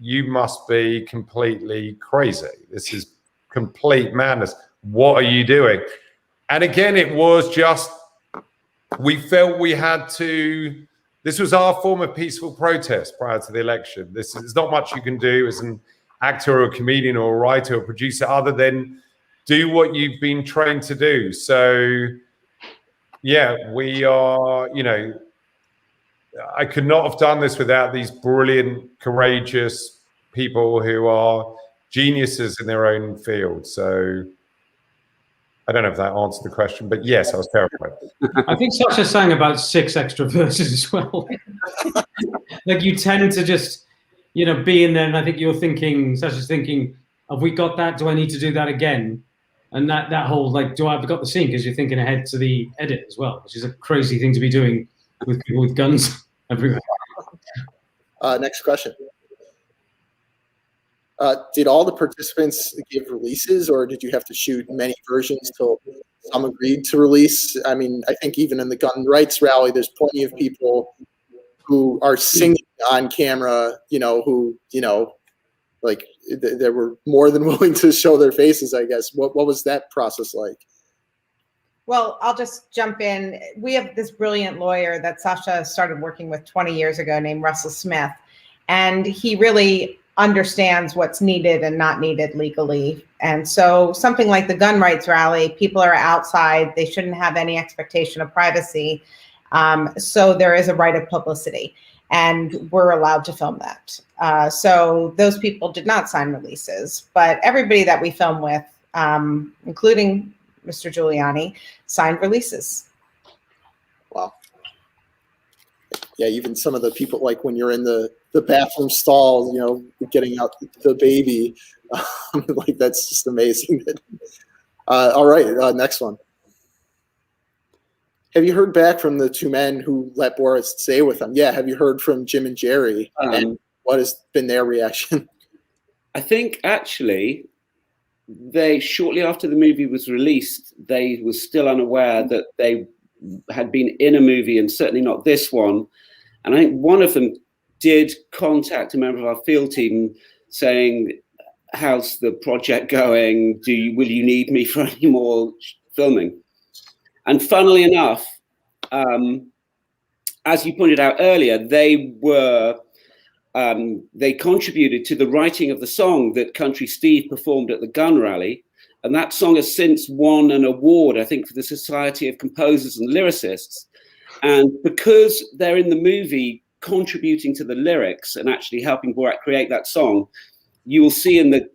you must be completely crazy. This is complete madness. What are you doing? And again, it was just, we felt we had to this was our form of peaceful protest prior to the election. There's not much you can do as an actor or a comedian or a writer or producer other than do what you've been trained to do. So, yeah, we are, I could not have done this without these brilliant, courageous people who are geniuses in their own field. So I don't know if that answered the question, but yes, I was terrified. I think Sasha sang about 6 extra verses as well. Like you tend to just, be in there, and I think Sasha's thinking, have we got that? Do I need to do that again? And that whole, like, do I have got the scene? Because you're thinking ahead to the edit as well, which is a crazy thing to be doing with people with guns everywhere. Next question. Did all the participants give releases, or did you have to shoot many versions till some agreed to release? I mean, I think even in the gun rights rally, there's plenty of people who are singing on camera, who, like they were more than willing to show their faces, I guess. What was that process like? Well, I'll just jump in. We have this brilliant lawyer that Sasha started working with 20 years ago named Russell Smith, and he really understands what's needed and not needed legally. And so something like the gun rights rally, people are outside, they shouldn't have any expectation of privacy. So there is a right of publicity, and we're allowed to film that. So those people did not sign releases, but everybody that we film with, including Mr. Giuliani, signed releases. Wow. Yeah, even some of the people, like when you're in the bathroom stall, getting out the baby, like that's just amazing. All right, next one. Have you heard back from the 2 men who let Borat stay with them? Yeah, have you heard from Jim and Jerry? And what has been their reaction? I think actually they, shortly after the movie was released, they were still unaware that they had been in a movie, and certainly not this one. And I think one of them did contact a member of our field team saying, how's the project going? Will you need me for any more filming? And funnily enough, as you pointed out earlier, they contributed to the writing of the song that Country Steve performed at the gun rally. And that song has since won an award, I think, for the Society of Composers and Lyricists. And because they're in the movie contributing to the lyrics and actually helping Borat create that song, you will see in the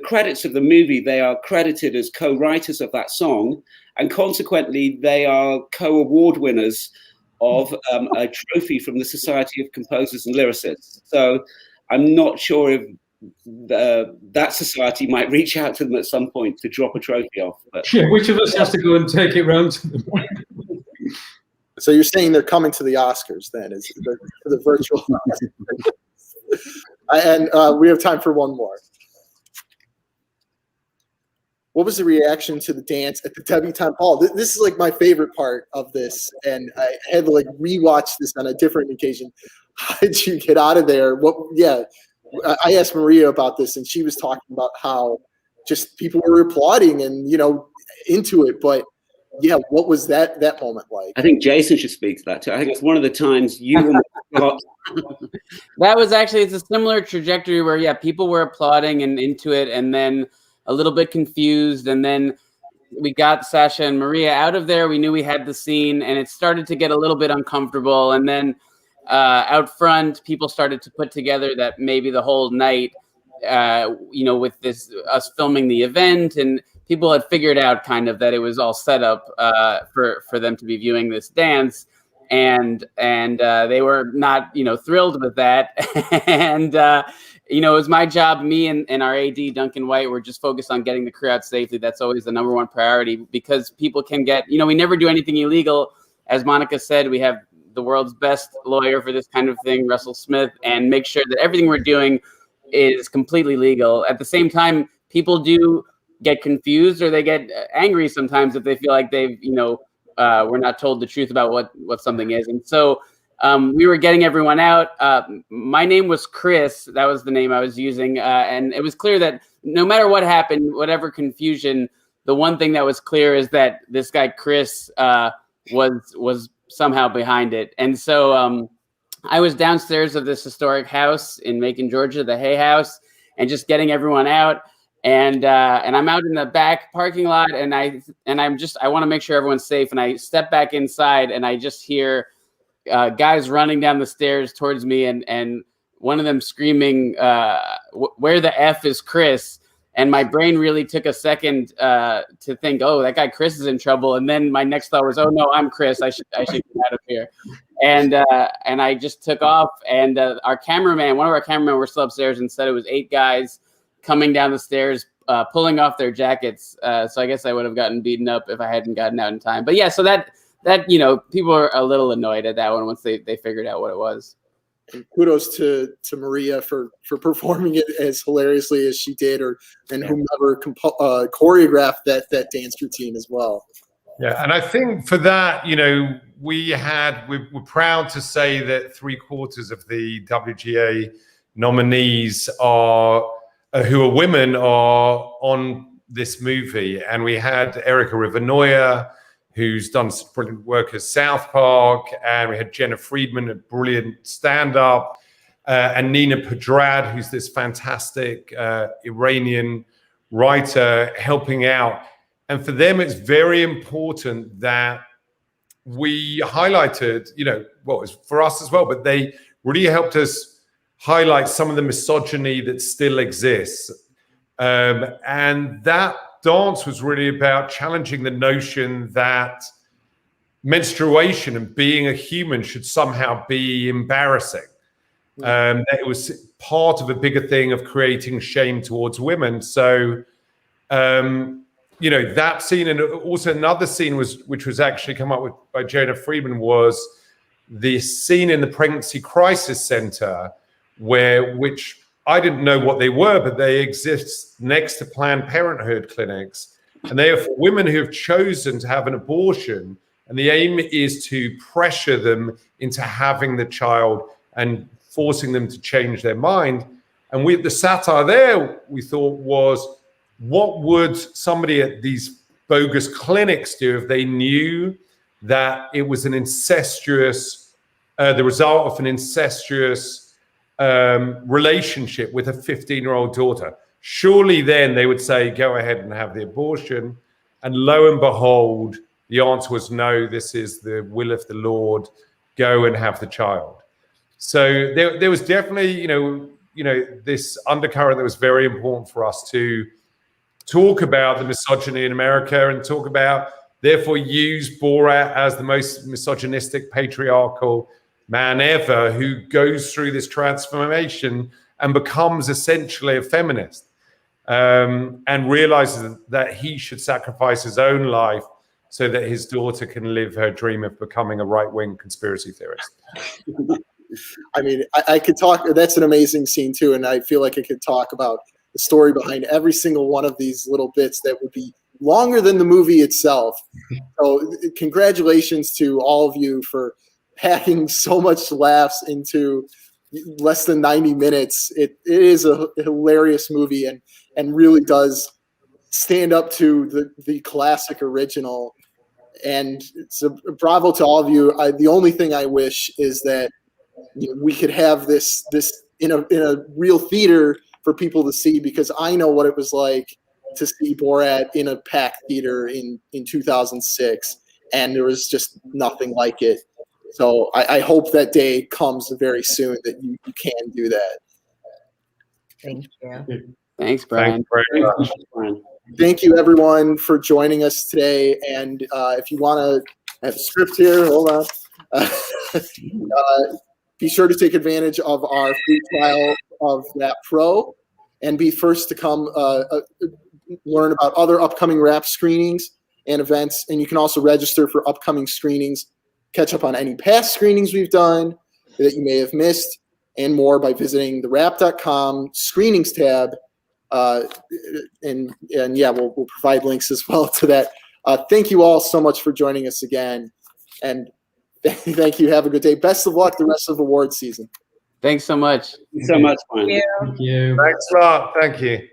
credits of the movie, they are credited as co-writers of that song. And consequently, they are co-award winners of a trophy from the Society of Composers and Lyricists. So I'm not sure if that society might reach out to them at some point to drop a trophy off. But yeah, which of us has to go and take it round to them? So you're saying they're coming to the Oscars then, is the virtual And we have time for one more. What was the reaction to the dance at the debutante ball? This is like my favorite part of this, and I had to like rewatch this on a different occasion. How did you get out of there? I asked Maria about this, and she was talking about how just people were applauding and into it. But yeah, what was that moment like? I think Jason should speak to that too. I think it's one of the times you got. That was actually, it's a similar trajectory where people were applauding and into it, and then a little bit confused, and then we got Sasha and Maria out of there. We knew we had the scene, and it started to get a little bit uncomfortable. And then out front, people started to put together that maybe the whole night, with us filming the event, and people had figured out kind of that it was all set up for them to be viewing this dance, and they were not thrilled with that. And it was my job. Me and our AD Duncan White were just focused on getting the crew out safely. That's always the number one priority, because people can get we never do anything illegal. As Monica said, we have the world's best lawyer for this kind of thing, Russell Smith, and make sure that everything we're doing is completely legal. At the same time, people do get confused, or they get angry sometimes if they feel like they've, we're not told the truth about what something is. And so we were getting everyone out. My name was Chris. That was the name I was using. And it was clear that no matter what happened, whatever confusion, the one thing that was clear is that this guy, Chris, was somehow behind it. And so I was downstairs of this historic house in Macon, Georgia, the Hay House, and just getting everyone out. And I'm out in the back parking lot, and I want to make sure everyone's safe. And I step back inside, and I just hear guys running down the stairs towards me, and one of them screaming, "Where the F is Chris?" And my brain really took a second to think, "Oh, that guy Chris is in trouble." And then my next thought was, "Oh no, I'm Chris. I should get out of here." And I just took off. And our cameraman, one of our cameramen, were still upstairs, and said it was 8 guys coming down the stairs, pulling off their jackets. So I guess I would have gotten beaten up if I hadn't gotten out in time. But yeah, so that people are a little annoyed at that one once they figured out what it was. And kudos to Maria for performing it as hilariously as she did, and whomever choreographed that dance routine as well. Yeah, and I think for that, we're proud to say that 3/4 of the WGA nominees who are women are on this movie, and we had Erica Rivanoya, who's done some brilliant work at South Park, and we had Jenna Friedman, a brilliant stand-up, and Nina Padrad, who's this fantastic Iranian writer, helping out. And for them, it's very important that we highlighted, well, it's for us as well, but they really helped us highlight some of the misogyny that still exists. And that dance was really about challenging the notion that menstruation and being a human should somehow be embarrassing. That it was part of a bigger thing of creating shame towards women. So, that scene, and also another scene which was actually come up with by Jonah Friedman, was the scene in the Pregnancy Crisis Center, which I didn't know what they were, but they exist next to Planned Parenthood clinics. And they are for women who have chosen to have an abortion. And the aim is to pressure them into having the child and forcing them to change their mind. And the satire there, we thought, was, what would somebody at these bogus clinics do if they knew that it was an incestuous, the result of an incestuous relationship with a 15-year-old daughter? Surely then they would say, go ahead and have the abortion. And lo and behold, the answer was no, this is the will of the Lord, go and have the child. So there was definitely, this undercurrent that was very important for us to talk about the misogyny in America, and talk about, therefore use Borat as the most misogynistic, patriarchal man ever, who goes through this transformation and becomes essentially a feminist, and realizes that he should sacrifice his own life so that his daughter can live her dream of becoming a right-wing conspiracy theorist. I mean, I could talk, that's an amazing scene too, and I feel like I could talk about the story behind every single one of these little bits that would be longer than the movie itself. So congratulations to all of you for packing so much laughs into less than 90 minutes. It is a hilarious movie, and really does stand up to the classic original. And so bravo to all of you. The only thing I wish is that we could have this in a real theater for people to see, because I know what it was like to see Borat in a packed theater in 2006, and there was just nothing like it. So I hope that day comes very soon, that you can do that. Thank you. Thanks, Brian. Thanks very much. Thank you, everyone, for joining us today. And if you want to have a script here, hold on. Be sure to take advantage of our free trial of that Pro, and be first to come learn about other upcoming Wrap screenings and events. And you can also register for upcoming screenings, catch up on any past screenings we've done that you may have missed, and more by visiting TheWrap.com screenings tab. And yeah, we'll provide links as well to that. Thank you all so much for joining us again. And thank you. Have a good day. Best of luck the rest of the award season. Thanks so much. Thank you so much, Brian. Thank you. Thank you. Thanks a lot. Thank you.